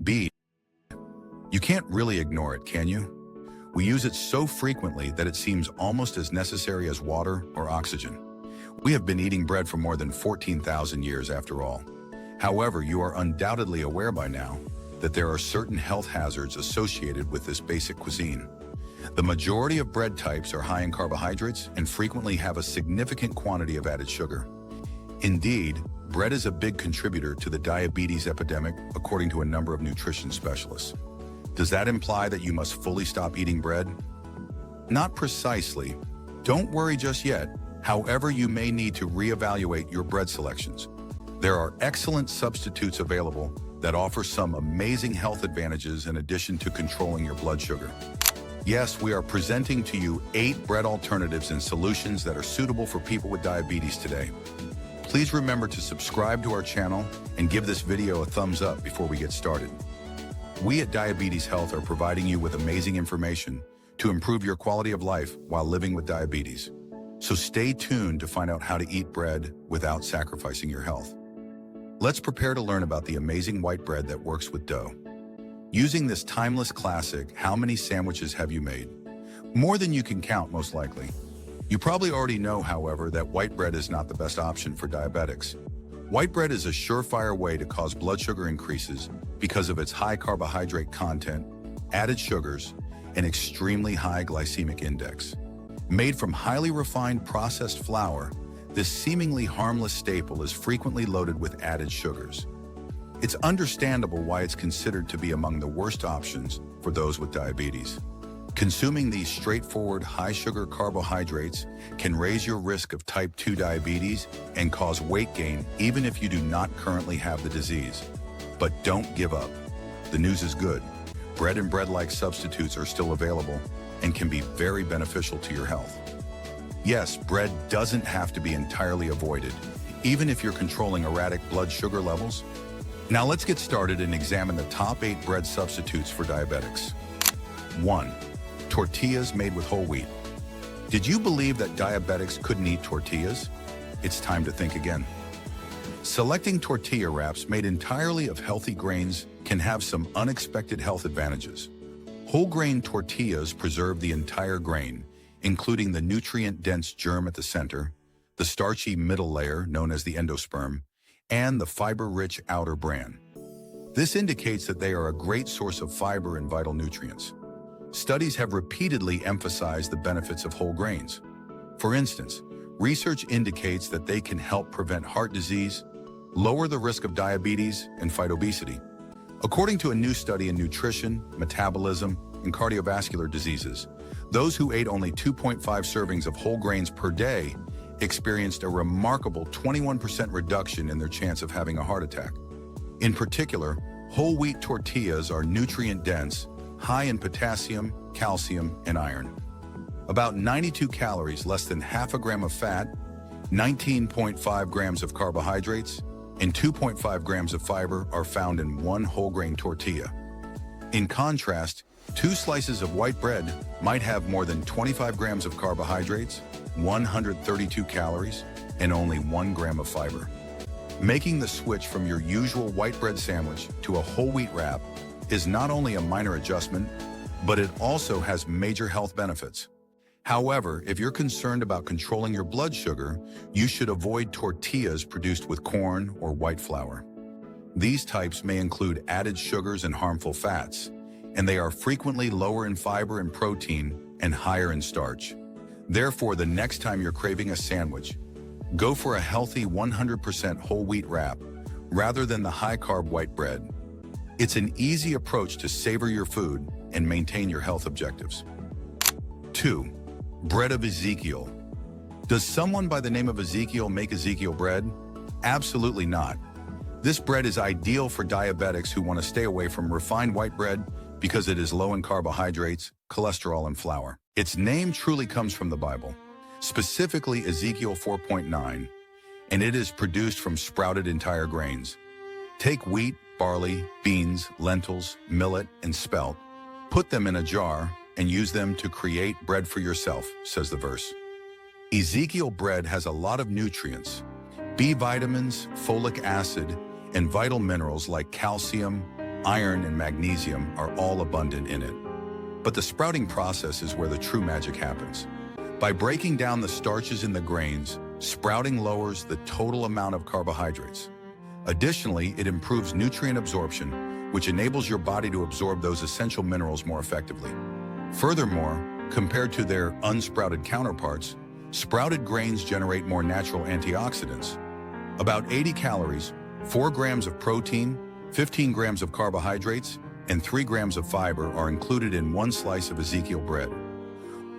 B. You can't really ignore it, can you? We use it so frequently that it seems almost as necessary as water or oxygen. We have been eating bread for more than 14,000 years after all. However, you are undoubtedly aware by now that there are certain health hazards associated with this basic cuisine. The majority of bread types are high in carbohydrates and frequently have a significant quantity of added sugar. Indeed, bread is a big contributor to the diabetes epidemic, according to a number of nutrition specialists. Does that imply that you must fully stop eating bread? Not precisely. Don't worry just yet. However, you may need to reevaluate your bread selections. There are excellent substitutes available that offer some amazing health advantages in addition to controlling your blood sugar. Yes, we are presenting to you 8 bread alternatives and solutions that are suitable for people with diabetes today. Please remember to subscribe to our channel and give this video a thumbs up before we get started. We at Diabetes Health are providing you with amazing information to improve your quality of life while living with diabetes. So stay tuned to find out how to eat bread without sacrificing your health. Let's prepare to learn about the amazing white bread that works with dough. Using this timeless classic, how many sandwiches have you made? More than you can count, most likely. You probably already know, however, that white bread is not the best option for diabetics. White bread is a surefire way to cause blood sugar increases because of its high carbohydrate content, added sugars, and extremely high glycemic index. Made from highly refined processed flour, this seemingly harmless staple is frequently loaded with added sugars. It's understandable why it's considered to be among the worst options for those with diabetes. Consuming these straightforward high-sugar carbohydrates can raise your risk of type 2 diabetes and cause weight gain even if you do not currently have the disease. But don't give up. The news is good. Bread and bread-like substitutes are still available and can be very beneficial to your health. Yes, bread doesn't have to be entirely avoided, even if you're controlling erratic blood sugar levels. Now let's get started and examine the top 8 bread substitutes for diabetics. 1. Tortillas made with whole wheat. Did you believe that diabetics couldn't eat tortillas? It's time to think again. Selecting tortilla wraps made entirely of healthy grains can have some unexpected health advantages. Whole grain tortillas preserve the entire grain, including the nutrient-dense germ at the center, the starchy middle layer known as the endosperm, and the fiber-rich outer bran. This indicates that they are a great source of fiber and vital nutrients. Studies have repeatedly emphasized the benefits of whole grains. For instance, research indicates that they can help prevent heart disease, lower the risk of diabetes, and fight obesity. According to a new study in nutrition, metabolism, and cardiovascular diseases, those who ate only 2.5 servings of whole grains per day experienced a remarkable 21% reduction in their chance of having a heart attack. In particular, whole wheat tortillas are nutrient-dense, high in potassium, calcium, and iron. About 92 calories, less than half a gram of fat, 19.5 grams of carbohydrates, and 2.5 grams of fiber are found in one whole grain tortilla. In contrast, 2 slices of white bread might have more than 25 grams of carbohydrates, 132 calories, and only 1 gram of fiber. Making the switch from your usual white bread sandwich to a whole wheat wrap is not only a minor adjustment, but it also has major health benefits. However, if you're concerned about controlling your blood sugar, you should avoid tortillas produced with corn or white flour. These types may include added sugars and harmful fats, and they are frequently lower in fiber and protein and higher in starch. Therefore, the next time you're craving a sandwich, go for a healthy 100% whole wheat wrap rather than the high-carb white bread. It's an easy approach to savor your food and maintain your health objectives. 2. Bread of Ezekiel. Does someone by the name of Ezekiel make Ezekiel bread? Absolutely not. This bread is ideal for diabetics who want to stay away from refined white bread because it is low in carbohydrates, cholesterol, and flour. Its name truly comes from the Bible, specifically Ezekiel 4.9, and it is produced from sprouted entire grains. Take wheat, barley, beans, lentils, millet, and spelt, put them in a jar, and use them to create bread for yourself, says the verse. Ezekiel bread has a lot of nutrients, B vitamins, folic acid, and vital minerals like calcium, iron, and magnesium are all abundant in it. But the sprouting process is where the true magic happens. By breaking down the starches in the grains, sprouting lowers the total amount of carbohydrates. Additionally, it improves nutrient absorption, which enables your body to absorb those essential minerals more effectively. Furthermore, compared to their unsprouted counterparts, sprouted grains generate more natural antioxidants. About 80 calories, 4 grams of protein, 15 grams of carbohydrates, and 3 grams of fiber are included in one slice of Ezekiel bread.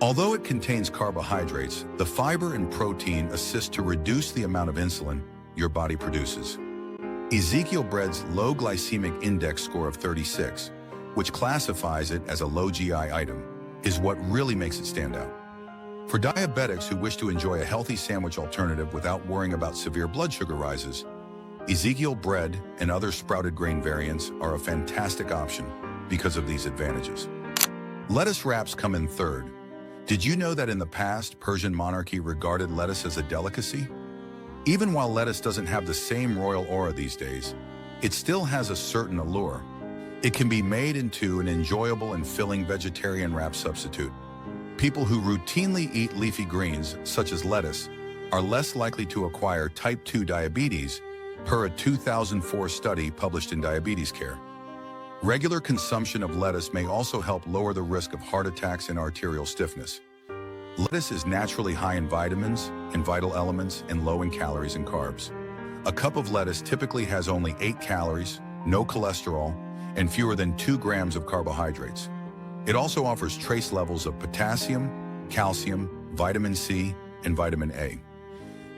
Although it contains carbohydrates, the fiber and protein assist to reduce the amount of insulin your body produces. Ezekiel bread's low glycemic index score of 36, which classifies it as a low GI item, is what really makes it stand out. For diabetics who wish to enjoy a healthy sandwich alternative without worrying about severe blood sugar rises, Ezekiel bread and other sprouted grain variants are a fantastic option because of these advantages. Lettuce wraps come in third. Did you know that in the past, Persian monarchy regarded lettuce as a delicacy? Even while lettuce doesn't have the same royal aura these days, it still has a certain allure. It can be made into an enjoyable and filling vegetarian wrap substitute. People who routinely eat leafy greens, such as lettuce, are less likely to acquire type 2 diabetes, per a 2004 study published in Diabetes Care. Regular consumption of lettuce may also help lower the risk of heart attacks and arterial stiffness. Lettuce is naturally high in vitamins and vital elements and low in calories and carbs. A cup of lettuce typically has only 8 calories, no cholesterol, and fewer than 2 grams of carbohydrates. It also offers trace levels of potassium, calcium, vitamin C, and vitamin A.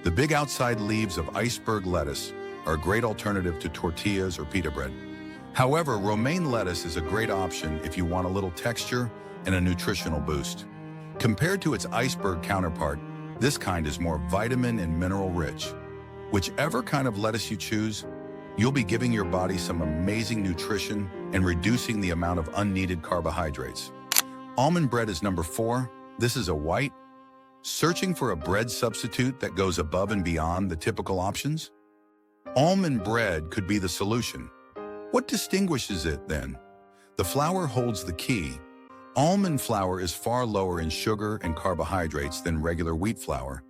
The big outside leaves of iceberg lettuce are a great alternative to tortillas or pita bread. However, romaine lettuce is a great option if you want a little texture and a nutritional boost. Compared to its iceberg counterpart, this kind is more vitamin and mineral rich. Whichever kind of lettuce you choose, you'll be giving your body some amazing nutrition and reducing the amount of unneeded carbohydrates. Almond bread is number 4. This is a white. Searching for a bread substitute that goes above and beyond the typical options? Almond bread could be the solution. What distinguishes it then? The flour holds the key. Almond flour is far lower in sugar and carbohydrates than regular wheat flour,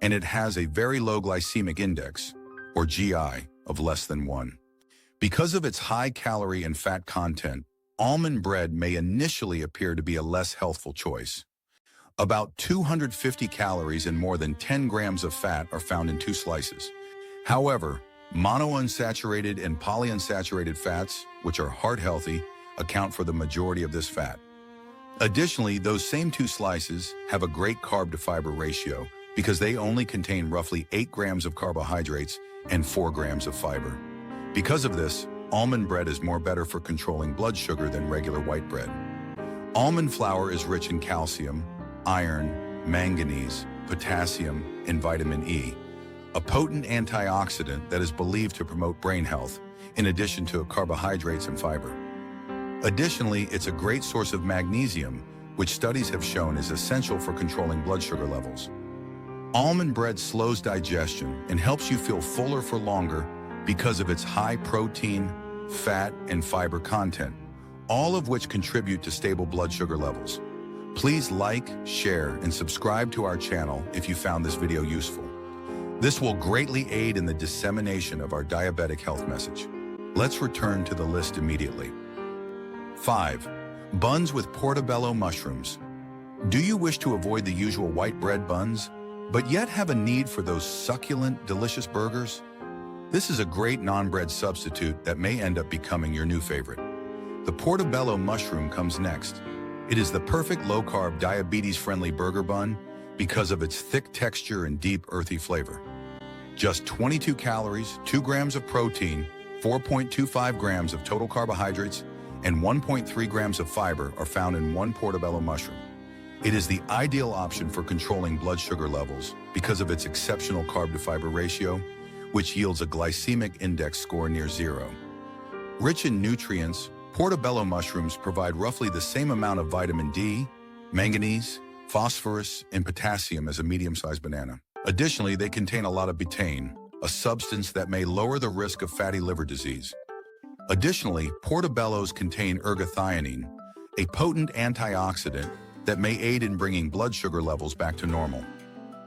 and it has a very low glycemic index, or GI, of less than 1. Because of its high calorie and fat content, almond bread may initially appear to be a less healthful choice. About 250 calories and more than 10 grams of fat are found in 2 slices. However, monounsaturated and polyunsaturated fats, which are heart healthy, account for the majority of this fat. Additionally, those same 2 slices have a great carb-to-fiber ratio because they only contain roughly 8 grams of carbohydrates and 4 grams of fiber. Because of this, almond bread is more better for controlling blood sugar than regular white bread. Almond flour is rich in calcium, iron, manganese, potassium, and vitamin E, a potent antioxidant that is believed to promote brain health, in addition to carbohydrates and fiber. Additionally, it's a great source of magnesium, which studies have shown is essential for controlling blood sugar levels. Almond bread slows digestion and helps you feel fuller for longer because of its high protein, fat, and fiber content, all of which contribute to stable blood sugar levels. Please like, share, and subscribe to our channel if you found this video useful. This will greatly aid in the dissemination of our diabetic health message. Let's return to the list immediately. 5. Buns with portobello mushrooms. Do you wish to avoid the usual white bread buns, but yet have a need for those succulent, delicious burgers? This is a great non-bread substitute that may end up becoming your new favorite. The portobello mushroom comes next. It is the perfect low-carb, diabetes-friendly burger bun because of its thick texture and deep, earthy flavor. Just 22 calories, 2 grams of protein, 4.25 grams of total carbohydrates, and 1.3 grams of fiber are found in one portobello mushroom. It is the ideal option for controlling blood sugar levels because of its exceptional carb-to-fiber ratio, which yields a glycemic index score near 0. Rich in nutrients, portobello mushrooms provide roughly the same amount of vitamin D, manganese, phosphorus, and potassium as a medium-sized banana. Additionally, they contain a lot of betaine, a substance that may lower the risk of fatty liver disease. Additionally, portobellos contain ergothioneine, a potent antioxidant that may aid in bringing blood sugar levels back to normal.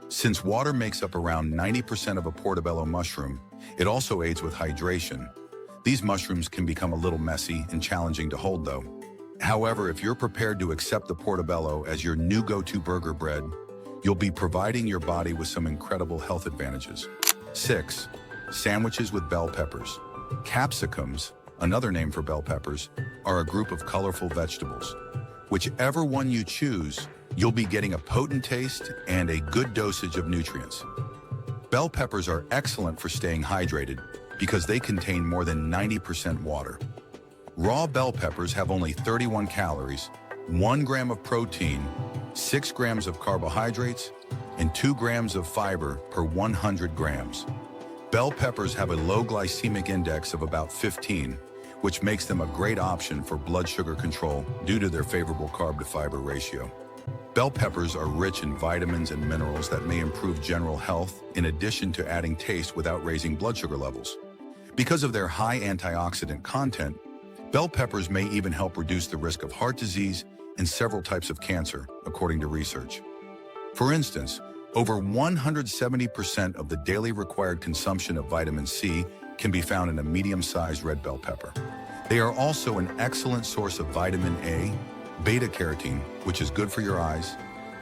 Since water makes up around 90% of a portobello mushroom, it also aids with hydration. These mushrooms can become a little messy and challenging to hold though. However, if you're prepared to accept the portobello as your new go-to burger bread, you'll be providing your body with some incredible health advantages. 6. Sandwiches with bell peppers. Capsicums, another name for bell peppers, are a group of colorful vegetables. Whichever one you choose, you'll be getting a potent taste and a good dosage of nutrients. Bell peppers are excellent for staying hydrated because they contain more than 90% water. Raw bell peppers have only 31 calories, 1 gram of protein, 6 grams of carbohydrates, and 2 grams of fiber per 100 grams. Bell peppers have a low glycemic index of about 15, which makes them a great option for blood sugar control due to their favorable carb-to-fiber ratio. Bell peppers are rich in vitamins and minerals that may improve general health in addition to adding taste without raising blood sugar levels. Because of their high antioxidant content, bell peppers may even help reduce the risk of heart disease and several types of cancer, according to research. For instance, over 170% of the daily required consumption of vitamin C can be found in a medium-sized red bell pepper. They are also an excellent source of vitamin A, beta-carotene, which is good for your eyes,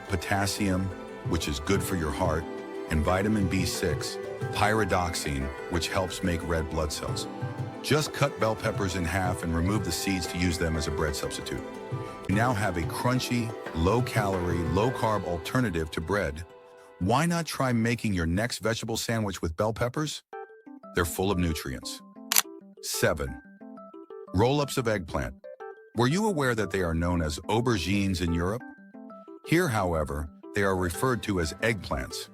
potassium, which is good for your heart, and vitamin B6, pyridoxine, which helps make red blood cells. Just cut bell peppers in half and remove the seeds to use them as a bread substitute. You now have a crunchy, low-calorie, low-carb alternative to bread. Why not try making your next vegetable sandwich with bell peppers? They're full of nutrients. 7. Roll-ups of eggplant. Were you aware that they are known as aubergines in Europe? Here, however, they are referred to as eggplants.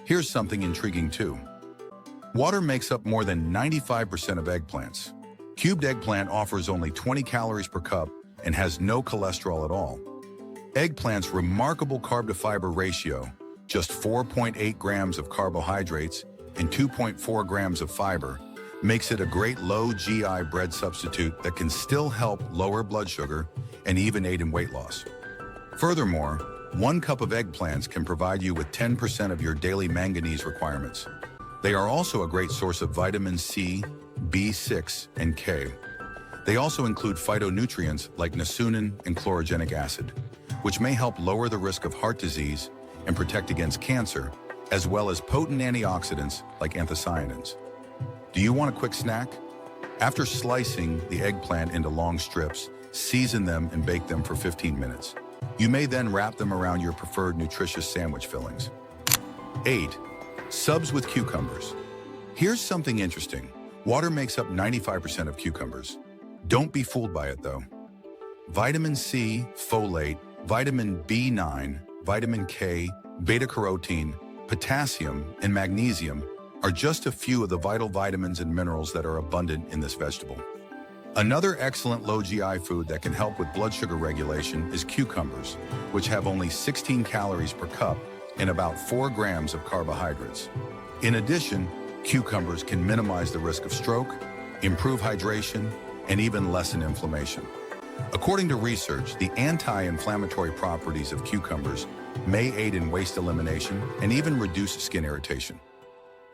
Here's something intriguing too. Water makes up more than 95% of eggplants. Cubed eggplant offers only 20 calories per cup and has no cholesterol at all. Eggplant's remarkable carb-to-fiber ratio, just 4.8 grams of carbohydrates and 2.4 grams of fiber, makes it a great low GI bread substitute that can still help lower blood sugar and even aid in weight loss. Furthermore, 1 cup of eggplants can provide you with 10% of your daily manganese requirements. They are also a great source of vitamin C, B6, and K. They also include phytonutrients like niacin and chlorogenic acid, which may help lower the risk of heart disease and protect against cancer, as well as potent antioxidants like anthocyanins. Do you want a quick snack? After slicing the eggplant into long strips, season them and bake them for 15 minutes. You may then wrap them around your preferred nutritious sandwich fillings. 8. Subs with cucumbers. Here's something interesting. Water makes up 95% of cucumbers. Don't be fooled by it though. Vitamin C, folate, vitamin B9, vitamin K, beta-carotene, potassium, and magnesium are just a few of the vital vitamins and minerals that are abundant in this vegetable. Another excellent low GI food that can help with blood sugar regulation is cucumbers, which have only 16 calories per cup and about 4 grams of carbohydrates. In addition, cucumbers can minimize the risk of stroke, improve hydration, and even lessen inflammation. According to research, the anti-inflammatory properties of cucumbers may aid in waste elimination and even reduce skin irritation.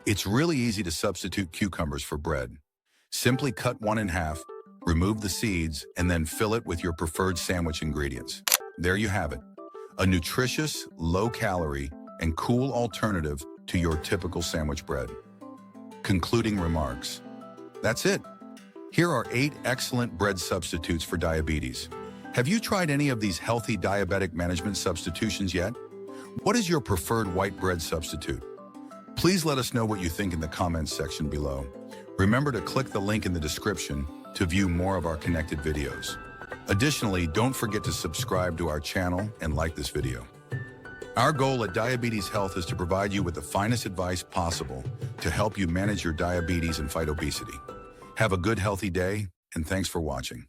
It's really easy to substitute cucumbers for bread. Simply cut one in half, remove the seeds, and then fill it with your preferred sandwich ingredients. There you have it, a nutritious, low-calorie, and cool alternative to your typical sandwich bread. Concluding remarks. That's it. Here are 8 excellent bread substitutes for diabetes. Have you tried any of these healthy diabetic management substitutions yet? What is your preferred white bread substitute? Please let us know what you think in the comments section below. Remember to click the link in the description to view more of our connected videos. Additionally, don't forget to subscribe to our channel and like this video. Our goal at Diabetes Health is to provide you with the finest advice possible to help you manage your diabetes and fight obesity. Have a good, healthy day, and thanks for watching.